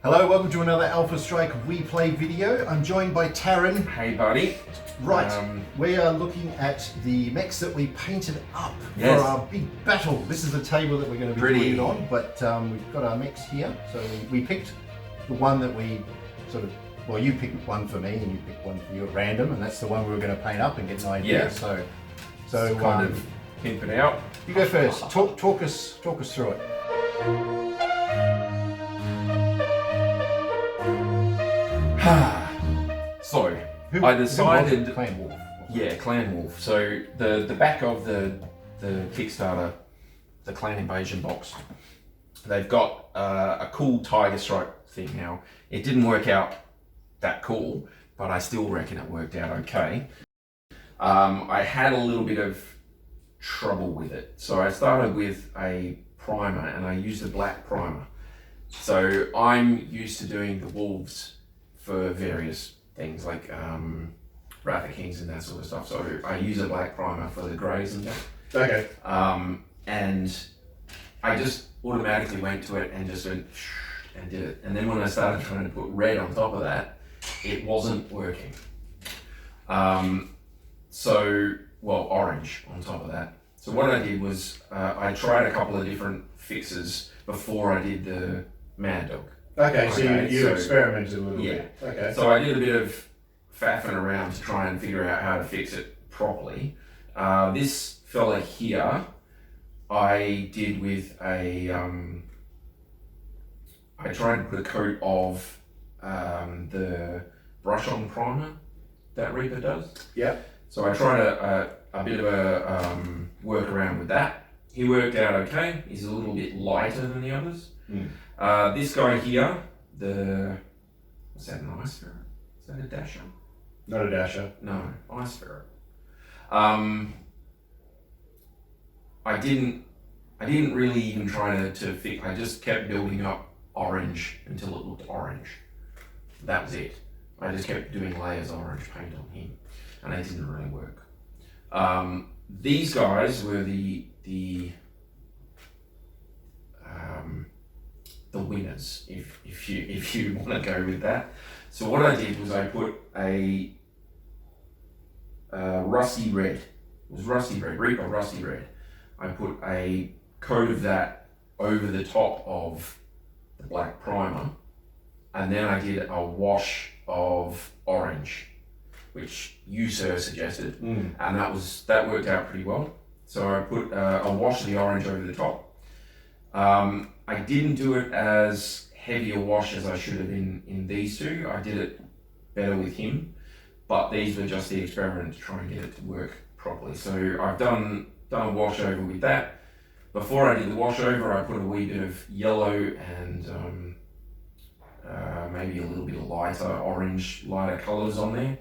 Hello, welcome to another Alpha Strike We Play video. I'm joined by Tarron. Hey buddy. Right, we are looking at the mechs that we painted up for our big battle. This is the table that we're going to be doing it on, but we've got our mechs here. So we picked the one that we well, you picked one for me and you picked one for you at random, and that's the one we were going to paint up and get an idea. Yeah. So kind of pimp it out. You go first. Talk us through it. So I decided Clan Wolf. Yeah, Clan Wolf. So the back of the Kickstarter, the Clan Invasion box, they've got a cool Tiger Stripe thing now. It didn't work out that cool, but I still reckon it worked out okay. I had a little bit of trouble with it. So I started with a primer and I used a black primer. So I'm used to doing the wolves for various things like Wrath of Kings and that sort of stuff. So I use a black primer for the greys and that. Okay. And I just automatically went to it and just went and did it. And then when I started trying to put red on top of that, it wasn't working. Orange on top of that. So what I did was I tried a couple of different fixes before I did the Mad Dog. Okay, so you experimented a little bit. Okay. So I did a bit of faffing around to try and figure out how to fix it properly. This fella here, I did with a, I tried to put a coat of the brush-on primer that Reaper does. Yeah. So I tried a bit of a workaround with that. He worked out okay. He's a little bit lighter than the others. This guy here, what's that, an ice ferret? Is that a dasher? Not a dasher. No, ice ferret. I didn't really even try to fix. I just kept building up orange until it looked orange. That was it. I just kept doing layers of orange paint on him, and it didn't really work. These guys were the winners, if you want to go with that. So what I did was I put a rusty red. It was rusty red, Reaper rusty red. I put a coat of that over the top of the black primer, and then I did a wash of orange, which you sir suggested, and that worked out pretty well. So I put a wash of the orange over the top. I didn't do it as heavy a wash as I should have in these two. I did it better with him, but these were just the experiment to try and get it to work properly. So I've done a wash over with that. Before I did the wash over, I put a wee bit of yellow and maybe a little bit of lighter colours on there,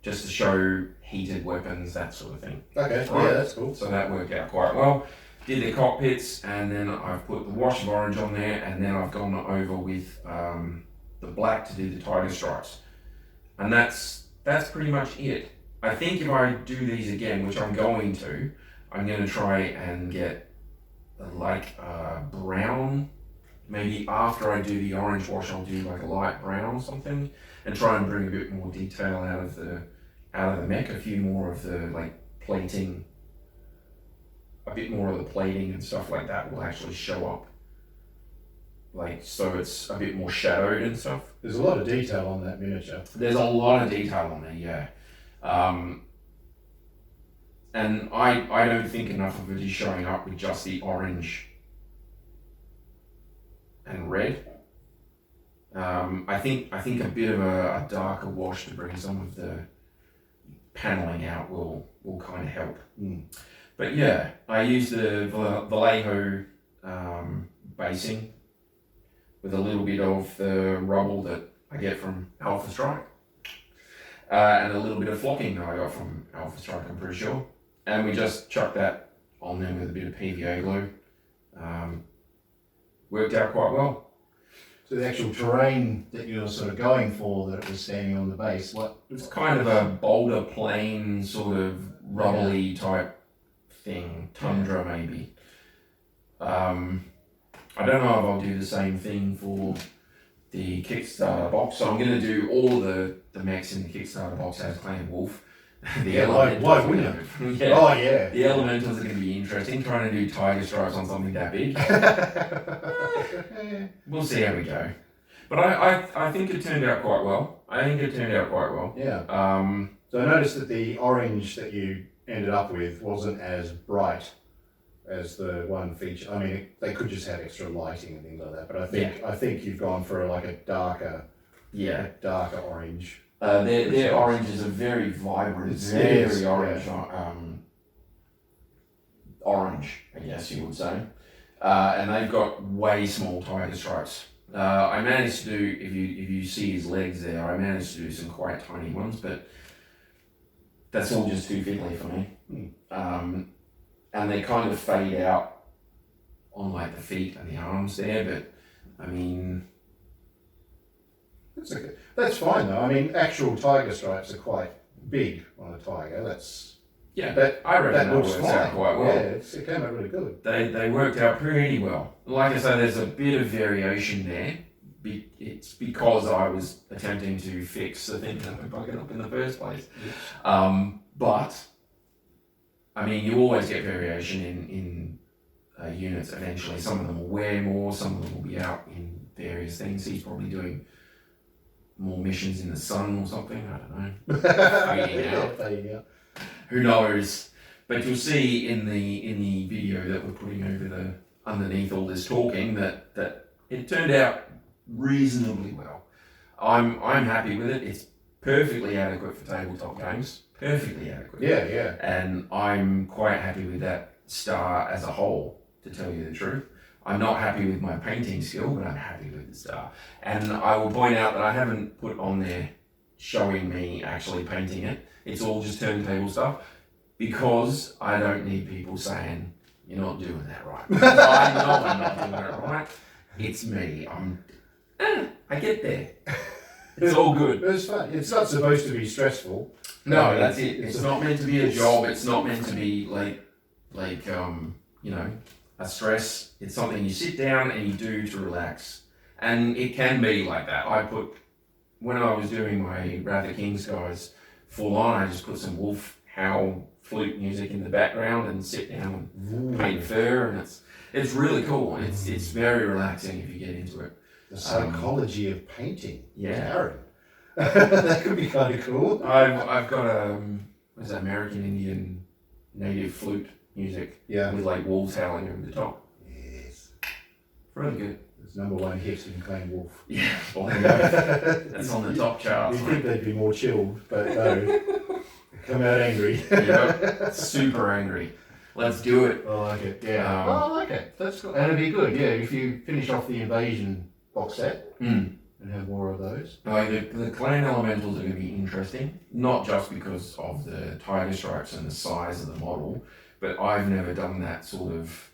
just to show heated weapons, that sort of thing. Okay, right? Yeah, that's cool. So that worked out quite well. Did the cockpits, and then I've put the wash of orange on there, and then I've gone over with the black to do the tiger stripes. And that's pretty much it. I think if I do these again, which I'm going to try and get like brown. Maybe after I do the orange wash, I'll do like a light brown or something, and try and bring a bit more detail out of the mech. A few more of the like plating. A bit more of the plating and stuff like that will actually show up. Like, so it's a bit more shadowed and stuff. There's a lot of detail on that miniature. There's a lot of detail on there, yeah. And I don't think enough of it is showing up with just the orange and red. I think a bit of a darker wash to bring some of the paneling out will kind of help. But yeah, I used the Vallejo basing with a little bit of the rubble that I get from Alpha Strike, and a little bit of flocking that I got from Alpha Strike, I'm pretty sure. And we just chucked that on there with a bit of PVA glue. Worked out quite well. So the actual terrain that you're sort of going for, that it was standing on the base, It's kind of a boulder plain, sort of rubbly type thing, tundra maybe. I don't know if I'll do the same thing for the Kickstarter box. So I'm going to do all the mechs in the Kickstarter box as Clan Wolf. The Elementals. Why wouldn't you? Yeah. Oh yeah. The Elementals are going to be interesting. Trying to do tiger stripes on something that big. We'll see how we go. But I think it turned out quite well. Yeah. So I noticed that the orange that you ended up with wasn't as bright as the one feature. I mean, they could just have extra lighting and things like that. But I think you've gone for like a darker orange. Their oranges are very vibrant, very orange. Orange, I guess you would say. And they've got way small tiger stripes. I managed to do, if you see his legs there, I managed to do some quite tiny ones, but that's all just too fiddly for me. And they kind of fade out on like the feet and the arms there, but I mean... That's okay. That's fine though. I mean, actual tiger stripes are quite big on a tiger. I reckon that works out quite well. Yeah, it came out really good. They worked out pretty well. Like I say, there's a bit of variation there. It's because I was attempting to fix the thing that I bugged up in the first place. But, I mean, you always get variation in units eventually. Some of them will wear more, some of them will be out in various things. He's probably doing more missions in the sun or something, I don't know. Fading out. Who knows? But you'll see in the video that we're putting over underneath all this talking that it turned out reasonably well. I'm happy with it. It's perfectly adequate for tabletop games. Perfectly adequate. Yeah. And I'm quite happy with that star as a whole, to tell you the truth. I'm not happy with my painting skill, but I'm happy with the star. And I will point out that I haven't put on there showing me actually painting it. It's all just turntable stuff, because I don't need people saying, you're not doing that right. Because I know I'm not doing it right. It's me. I get there. It's all good. It's fun. It's not supposed to be stressful. No, that's it. It's not meant to be a job. It's not meant to be like a stress. It's something you sit down and you do to relax. And it can be like that. When I was doing my Wrath of Kings guys full on, I just put some wolf howl flute music in the background and sit down and paint fur, and it's really cool. It's very relaxing if you get into it. The psychology of painting. Yeah. Tarron. That could be kind of cool. I've got American Indian native flute music with like wolves howling over the top. Yes. Really good. It's #1 hit in Clan Wolf. Yeah, that's on the top charts. You'd think they'd be more chilled, but no. They come out angry. Super angry. Let's do it. I like it, yeah. I like it. That's cool. And it'd be good, yeah, if you finish off the Invasion box set and have more of those. The Clan Elementals are going to be interesting, not just because of the tiger stripes and the size of the model, but I've never done that sort of,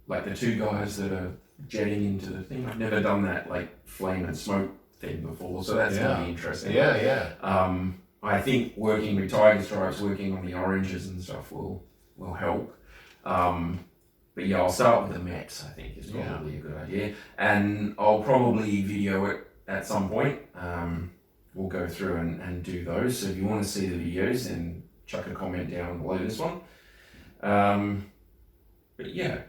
like the two guys that are jetting into the thing. I've never done that like flame and smoke thing before, so that's going to be interesting. Yeah. I think working with tiger stripes, working on the oranges and stuff will help. But yeah, I'll start with the mechs. I think is probably a good idea, and I'll probably video it at some point. We'll go through and do those. So if you want to see the videos, then chuck a comment down below this one. But yeah,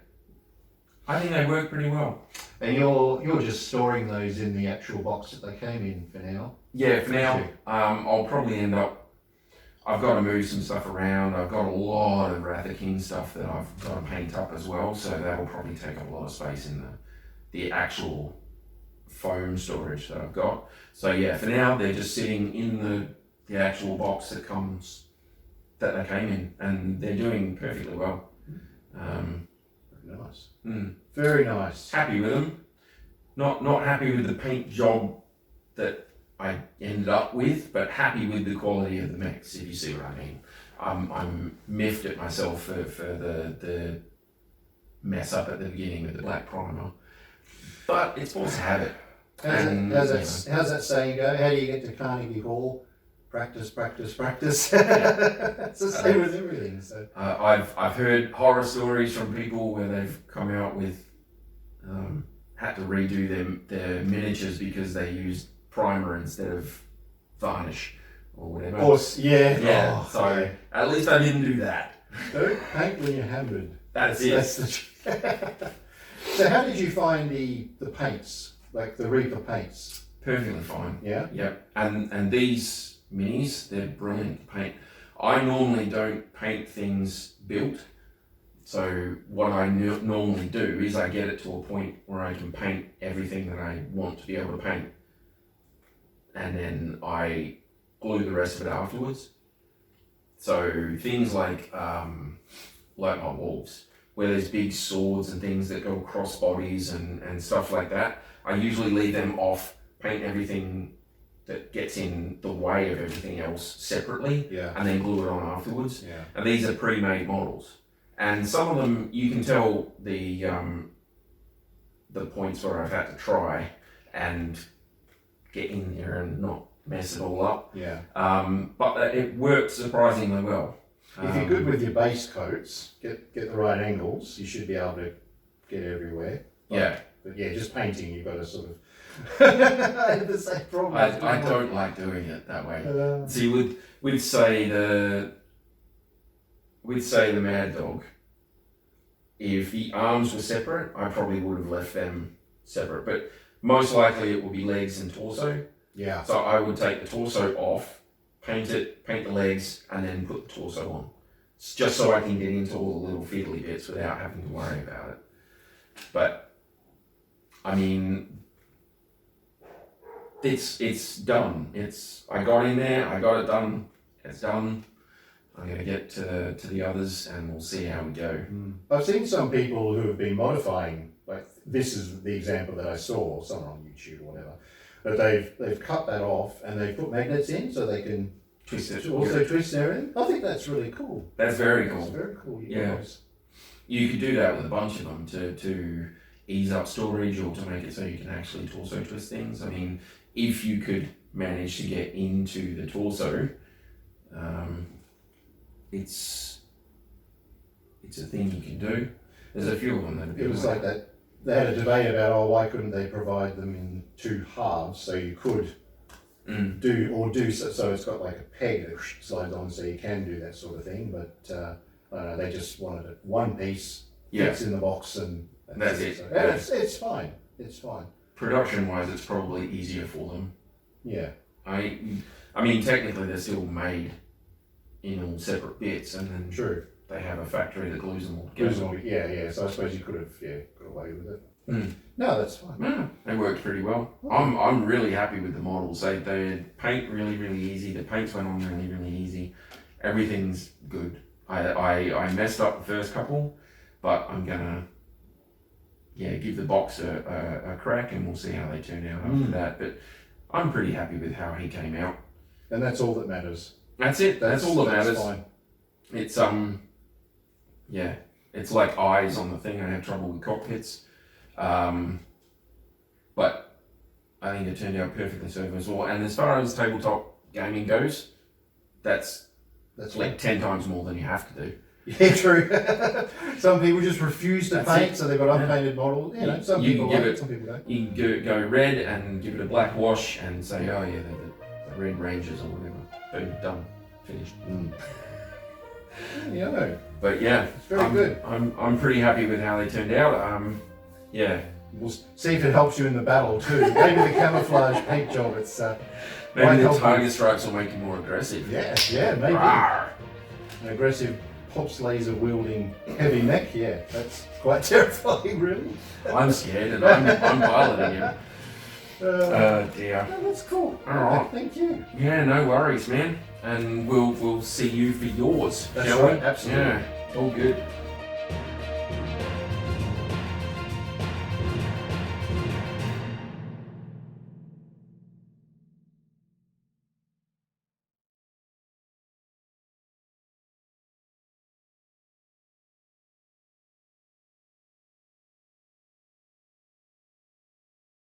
I think they work pretty well. And you're just storing those in the actual box that they came in for now? Yeah, for now. I'll probably end up, I've got to move some stuff around. I've got a lot of Wrath of King stuff that I've got to paint up as well, so that will probably take up a lot of space in the actual foam storage that I've got. So yeah, for now they're just sitting in the actual box that they came in, and they're doing perfectly well. Very nice. Very nice. Happy with them. Not happy with the paint job that I ended up with, but happy with the quality of the mechs, if you see what I mean. I'm miffed at myself for the mess up at the beginning with the black primer, but it's forced to have it. How's that saying go? How do you get to Carnegie Hall? Practice, practice, practice. It's the same with everything. So I've heard horror stories from people where they've come out with had to redo their miniatures because they used primer instead of varnish or whatever. Of course, yeah. Yeah. Oh, So yeah. at least I didn't do that. Don't paint when you're hammered. That's So how did you find the paints, like the Reaper paints? Perfectly fine. Yeah? Yep. And these minis, they're brilliant to paint. I normally don't paint things built. So what I normally do is I get it to a point where I can paint everything that I want to be able to paint. And then I glue the rest of it afterwards. So things like my wolves, where there's big swords and things that go across bodies and stuff like that, I usually leave them off, paint everything that gets in the way of everything else separately, and then glue it on afterwards. Yeah. And these are pre-made models. And some of them, you can tell the points where I've had to try and get in there and not mess it all up. Yeah. But it works surprisingly well. If you're good with your base coats, get the right angles, you should be able to get everywhere. But yeah, just painting, you've got to sort of I have the same problem. I don't like doing it that way. See, we'd say the Mad Dog, if the arms were separate, I probably would have left them separate. But most likely it would be legs and torso. Yeah. So I would take the torso off, paint the legs, and then put the torso on. It's just so I can get into all the little fiddly bits without having to worry about it. But I mean, it's done. I got in there, I got it done, it's done. I'm going to get to the others and we'll see how we go. I've seen some people who have been modifying, like this is the example that I saw, someone on YouTube or whatever, but they've cut that off and they've put magnets in so they can twist it. Also twist everything. I think that's really cool. That's very cool. That's very cool. Yeah. You could do that with a bunch of them to ease up storage or to make it so you can actually torso twist things. I mean, if you could manage to get into the torso, it's a thing you can do. There's a few of them that it was like that. They had a debate about why couldn't they provide them in two halves so you could do so it's got like a peg that slides on so you can do that sort of thing. But I don't know, they just wanted it one piece, fits in the box, and that's it. So it's fine. It's fine. Production wise, it's probably easier for them. Yeah. I mean, technically they're still made in all separate bits, and then true. They have a factory that glues them all together. Yeah. So I suppose you could have got away with it. No, that's fine. No, they worked pretty well. I'm really happy with the models. They paint really easy. The paints went on really easy. Everything's good. I messed up the first couple, but I'm gonna give the box a crack and we'll see how they turn out after that. But I'm pretty happy with how he came out. And that's all that matters. That's it. That's all that matters. Fine. It's it's like eyes on the thing. I have trouble with cockpits, but I think it turned out perfectly serviceable. And as far as tabletop gaming goes, that's like 10 times more than you have to do. Yeah, true. Some people just refuse to paint, so they've got unpainted models. You know, some people don't. You can go red and give it a black wash and say, oh yeah, the Red Rangers or whatever. Boom, done, finished. Yeah, I know. But yeah, it's very good. I'm pretty happy with how they turned out. We'll see if it helps you in the battle too. Maybe the camouflage paint job. It's maybe the target strikes will make you more aggressive. Yeah, maybe. Rawr. An aggressive Pops laser wielding heavy mech. Yeah, that's quite terrifying, really. I'm scared, and I'm piloting him. Dear. No, that's cool. All right. Thank you. Yeah, no worries, man. And we'll see you for yours. That's right. Absolutely. Yeah, all good.